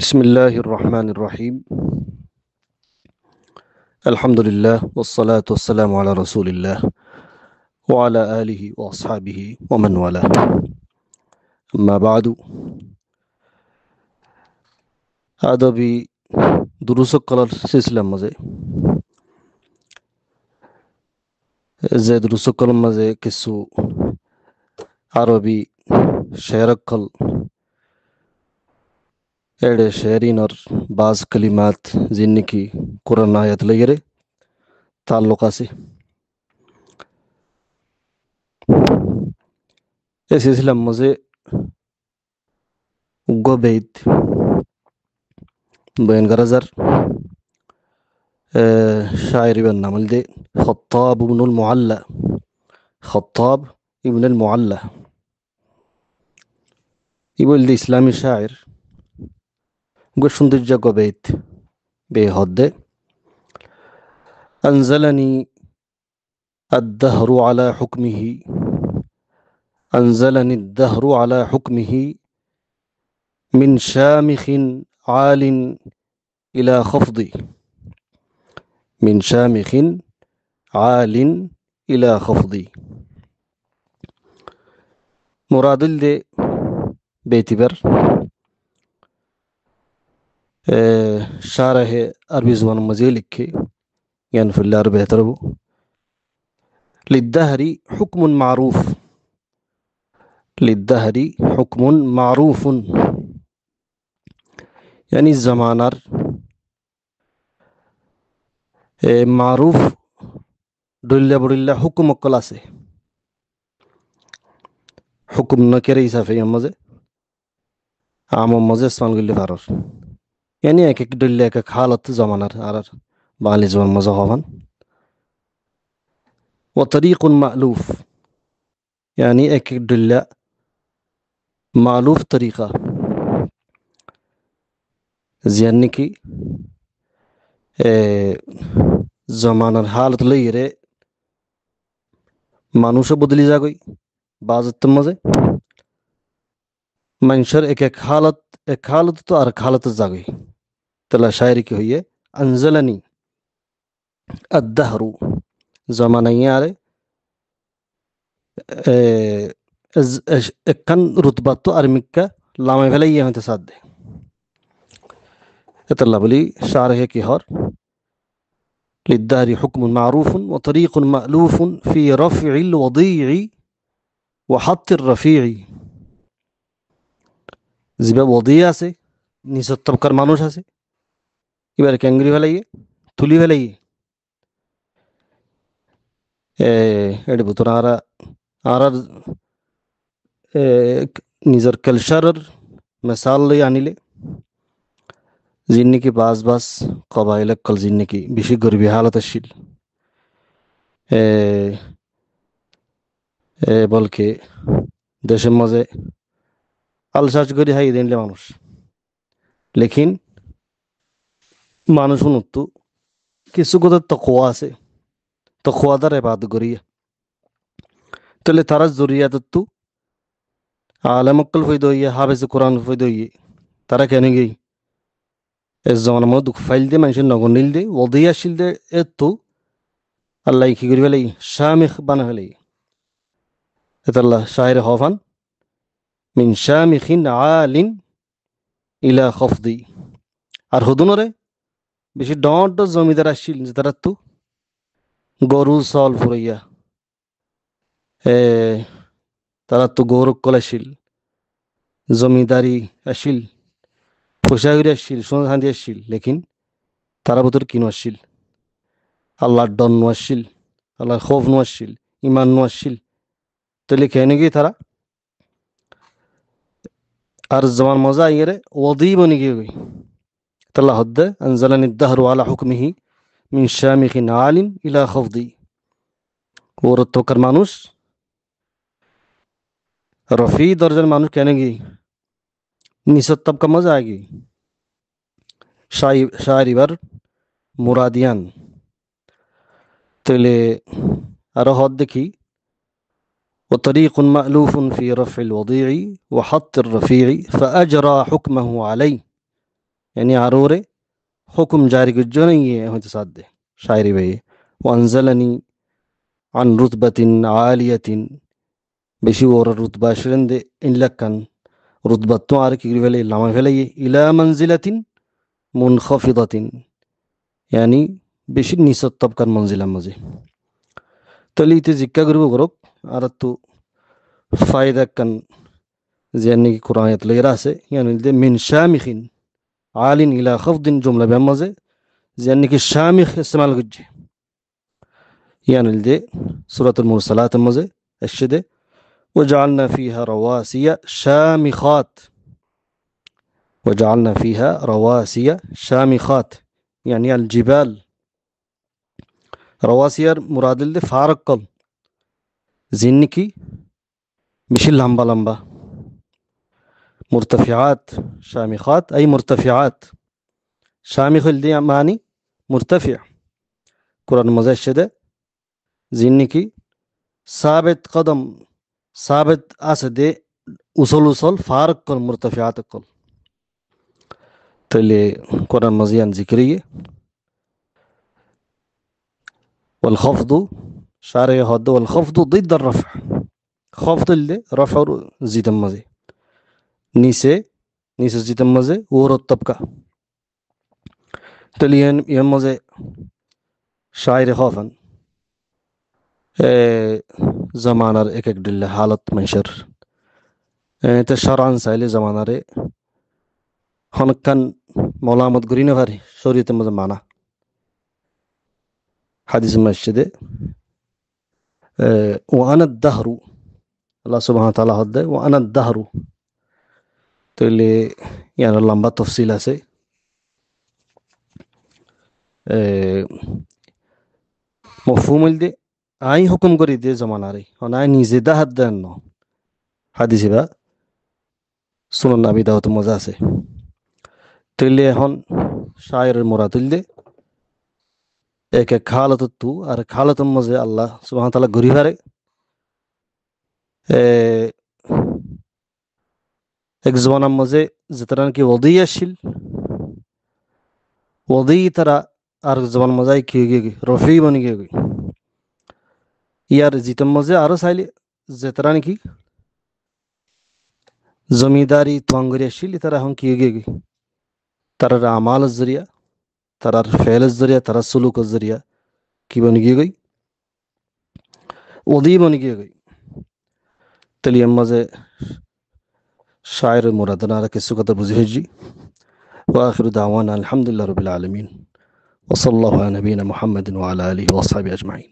بسم الله الرحمن الرحيم. الحمد لله والصلاة والسلام على رسول الله وعلى آله وأصحابه ومن والاه. أما بعد. আদবি দুরুস কলার সিলসিলার মাঝে যে দুরুস কলার মাঝে কিছু আরবি শেয়ারকল এড়ে শেয়ারিনর বাজ কলিমাত জিন্নিকি কোরআন আয়াত লইরে তাল্লুক আছে। এই সিলসিলার মাঝে গবেইত বয়ান গরাজার শায়রি বান নামল দে খত্তাব ইবনুল মুআল্লা। খত্তাব ইবনুল মুআল্লা ইবল দি ইসলামী শায়ের গো সৌন্দর্য গবেইত বে হদ্দে أنزلني الدهر على حكمه أنزلني الدهر على حكمه من شامخ عال إلى خفضي من شامخ عال إلى خفضي مرادل دي بيتبر شارح عربي زبان مزيلك يعني في الله ربه تربو للدهر حكم معروف للدهر حكم معروف يعني الزمانر معروف دلّا بدلّا حكم كلاسه حكم نكره يسافي يمزه عام مزه سان قلّي فارر يعني এক دلّا এক حالة زمانر আরার বাঙালি জবান মজা হবান وطريق مألوف يعني এক دلّا মালুফ তরিকা জিয়ান্নি কি জমানার হালত লইরে মানুষও বদলি যাগই বাজতের মাঝে মানুষের এক হালত তো আর হালত যাগই তাহলে শায়রি কি হইয়ে আনজালানি আদ-দাহরু জমানাইয়ারে একখান রুতবাত তো আর্মিকা লামাই ফেলে ইয়ে হইতে সাথে এতলা বলি শারহে কি হর للدهر حكم معروف وطريق مألوف في رفع الوضيع وحط الرفيع জিবা ওদিয়া আছে নিচের তবকার মানুষ আছে এবার ক্যাঙ্গরি ফেলাইয়ে তুলি ফেলাইয়ে এটি বুতরা আর নিজের কালচারের মিসাল লই আনিলে জিন্নিকি বাস কবাইল কল জিন্নিকি বেশি গরিবী হালত আসছিল বলকে দেশের মাঝে আলসাজ করে হাই দিনলে মানুষ লেকিন মানুষ উন্নতু কিছু কথা তকোয়া আছে তকোয়া দ্বারা বাদ করিয়া তাহলে তারা জরিয়াতু আলেমকল ফৈদ হইয়া হাফেজ কোরআন ফৈদ হইয়ে তারা কেন গেই এস জমানার মধ্যে দুঃখ ফাইল দিয়ে মানুষের নগর নীল দিয়ে ওদিয়া শিল দিয়ে এতো আল্লাহ কি করি ফেলাই শামিখ বানা ফেলাই এতাল্লাহ শাহের হফান মিন শামিখিন আলিন ইলা খফদি আর হুদুনরে বেশি ডট জমিদার আসছিল যে তারা তো গরু সল ফুরাইয়া তারা তো গৌরব কলাশীল জমিদারি আসিল পোশাকরি আসছিল সোনা চাঁদি আসছিল লেকিন তারা ভিতর কিনো আসছিল আল্লাহর ডন নো আসছিল আল্লাহর খৌফ নো আসছিল ইমান নো আসছিল তাহলে কেন গিয়ে তারা আর জমান মজা আইয়ে ওদি বনি গিয়ে গই তাল্লাহ হদ্দে আনজালানি দাহরু আলা হুকমিহি মিন শামিখিন আলিন ইলা খফদি ওর তোকার মানুষ রফি দরজার মানুষ কেন গিয়ে নিচের তবকা মজা আগে শায়রিবার মুরাদিয়ান তাহলে আরো হদ দেখি وطريق مألوف في رفع الوضيع وحط الرفيع فأجرى حكمه عليه यानी आरोरे हुक्म जारी गुज्जो नहीं है हो साथ दे शायरी भाई वंजलनी अन रुतबतिन आलियतिन बेशी और रुतबा शिरंदे इन लक्कन रुतबत्तो आर की वेले लामा वेले इला मंजिलतिन मुनखफिदतिन यानी बेशी निसत तबकन मंजिला मजे तली ते जिक्का गुरु गरोक आरतु फायदा कन यानी कि कुरान यतलेरा से यानी दे मिन शामिखिन आलिन इला खफदिन जुमला बेमजे यानी कि शामिख इस्तेमाल गुज्जे يعني दे सूरत मुरसलात मजे अशदे वजालना फीहा रवासिया शामिखात वजालना फीहा रवासिया शामिखात यानी अल जिबाल रवासियर मुरादिल दे फारक कल जिन्न की मिशिल लंबा लंबा मुर्तफियात शामिखात अई मुर्तफियात शामिखुल दे मानी मुर्तफिया कुरान मजे अशदे जिन्न की साबित कदम साबित असदे उसल उसल फारक कल मुर्तफियात कल तले कुरान मजियान जिक्रिये والخفض شارع هذا والخفض ضد الرفع خفض اللي رفع زيد مزي نيسه زيد مزي ورد طبقة تلين يمزي شاعر خافن زمانر एक एक दिल हालत मंशर ते शरान साइले जमानारे हनकन मौलामत गुरीने भारी शरीयत मज़ माना حديث مسجد وأنا الدهر الله سبحانه وتعالى هذا وأنا الدهر تلي يعني لمبا تفصيل سي مفهوم الدي أي حكم قري دي زمان ري أنا نيزي ده هذا إنه حديث با سنن النبي داود مزاسي تلي هون شاعر المراد الدي एक एक हालत तू और हालत मजे अल्लाह सुब्हान ताला गुरी हरे एक जमाना मजे जितना की वदियशिल वदी तरह और जमान मजाई की गई रफी बन गई यार जितम मजे आरो साइले जितना की जमींदारी त्वंगरियशिल तरह हम की गई तरह अमाल जरिया तरह फ़ैल ज़रिया तरह सुलूक ज़रिया की बन गई वदी बन गई तली मज़े शायर मुरादना रखे सुकत बुझेजी वाखिर दावाना अल्हम्दुलिल्लाहि रब्बिल आलमीन व सल्लल्लाहु अलैहि नबीना मुहम्मदिन व अला आलिहि व अस्हाबिहि अजमाइन।